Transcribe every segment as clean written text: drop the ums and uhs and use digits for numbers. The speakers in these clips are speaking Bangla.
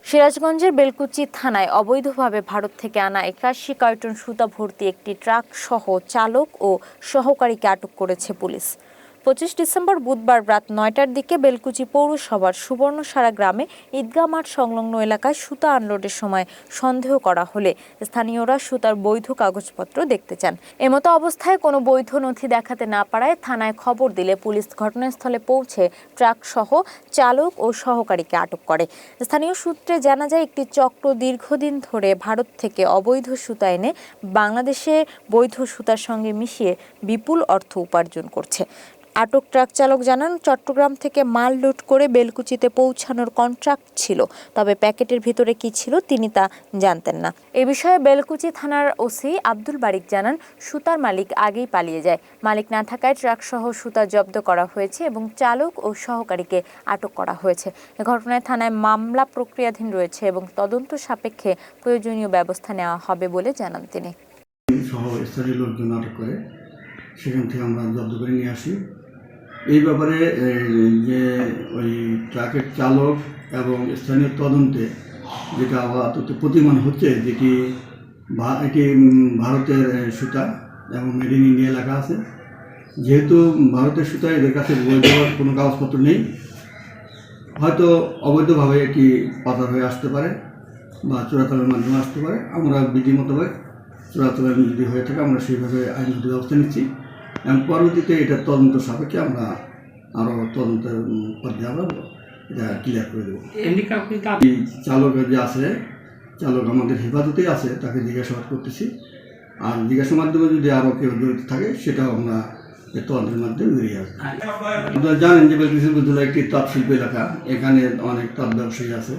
সিরাজগঞ্জের বেলকুচি থানায় অবৈধভাবে ভারত থেকে আনা ৮১ কার্টন সুতা ভর্তি একটি ট্রাক সহ চালক ও সহকারীকে আটক করেছে পুলিশ। ২৫ ডিসেম্বর বুধবার রাত ৯টার দিকে বেলকুচি পৌরসভার সুবর্ণসারা গ্রামে ঈদগাহ মাঠ সংলগ্ন এলাকায় সুতা আনলোডের সময় সন্দেহ করা হলে স্থানীয়রা সুতার বৈধ কাগজপত্র দেখতে চান। এমতো অবস্থায় কোনো বৈধ নথি দেখাতে না পারায় থানায় খবর দিলে পুলিশ ঘটনাস্থলে পৌঁছে ট্রাক সহ চালক ও সহকারীকে আটক করে। স্থানীয় সূত্রে জানা যায়, একটি চক্র দীর্ঘদিন ধরে ভারত থেকে অবৈধ সুতা এনে বাংলাদেশে বৈধ সুতার সঙ্গে মিশিয়ে বিপুল অর্থ উপার্জন করছে। আটক ট্রাক চালক জানান, চট্টগ্রাম থেকে মাল লোড করে বেলকুচিতে পৌঁছানোর কন্ট্রাক্ট ছিল, তবে প্যাকেটের ভিতরে কি ছিল তিনি তা জানতেন না। এ বিষয়ে বেলকুচি থানার ওসি আব্দুল বারিক জানান, সুতার মালিক আগেই পালিয়ে যায়। মালিক না থাকায় ট্রাক সহ সুতা জব্দ করা হয়েছে এবং চালক ও সহকারীকে আটক করা হয়েছে। এ ঘটনায় থানায় মামলা প্রক্রিয়াধীন রয়েছে এবং তদন্ত সাপেক্ষে প্রয়োজনীয় ব্যবস্থা নেওয়া হবে বলে জানান তিনি। স্থানীয় লোকজন আটক করে সেখান থেকে আমরা জব্দ করে নিয়ে আসি। এই ব্যাপারে যে ওই ট্রাকের চালক এবং স্থানীয় তদন্তে যেটা আপাতত প্রতিমান হচ্ছে যেটি এটি ভারতের সুতা এবং মেড ইন ইন্ডিয়া লেখা আছে। যেহেতু ভারতের সুতা এদের কাছে বৈধ কোনো কাগজপত্র নেই, হয়তো অবৈধভাবে এটি পাচার হয়ে আসতে পারে বা চোরাচালানের মাধ্যমে আসতে পারে। আমরা বিধি মোতাবেক চোরাচালান যদি হয়ে থাকে আমরা সেইভাবে আইনগত ব্যবস্থা নিচ্ছি এবং পরবর্তীতে এটার তদন্ত সাপেক্ষে আমরা আরও তদন্তের পর্যায়ে আমরা এটা ক্লিয়ার করে দেবো। চালক যে আছে, চালক আমাদের হেফাজতেই আছে, তাকে জিজ্ঞাসাবাদ করতেছি। আর জিজ্ঞাসার মাধ্যমে যদি আরও কেউ জড়িত থাকে সেটাও আমরা তদন্তের মাধ্যমে বেরিয়ে আসবো। আপনারা জানেন যে বেলকুচি উপজেলা একটি তাঁত শিল্প এলাকা, এখানে অনেক তাঁত ব্যবসায়ী আছে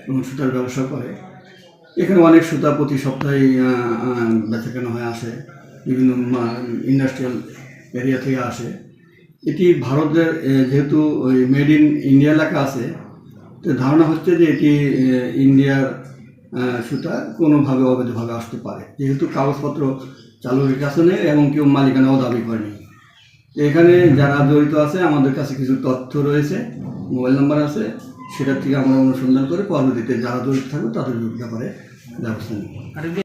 এবং সুতার ব্যবসা করে। এখানে অনেক সুতা প্রতি সপ্তাহে বেচাকেনা হয়ে আসে, বিভিন্ন ইন্ডাস্ট্রিয়াল এরিয়া থেকে আসে। এটি ভারতের যেহেতু ওই মেড ইন ইন্ডিয়া লেখা আছে, তো ধারণা হচ্ছে যে এটি ইন্ডিয়ার সুতা কোনোভাবে অবৈধভাবে আসতে পারে, যেহেতু কাগজপত্র চালকের কাছে নেই এবং কেউ মালিকানাও দাবি করেনি। এখানে যারা জড়িত আছে আমাদের কাছে কিছু তথ্য রয়েছে, মোবাইল নাম্বার আছে, সেটার থেকে আমরা অনুসন্ধান করে পরবর্তীতে যারা জড়িত থাকবে তাদের ব্যাপারে ব্যবস্থা নিই।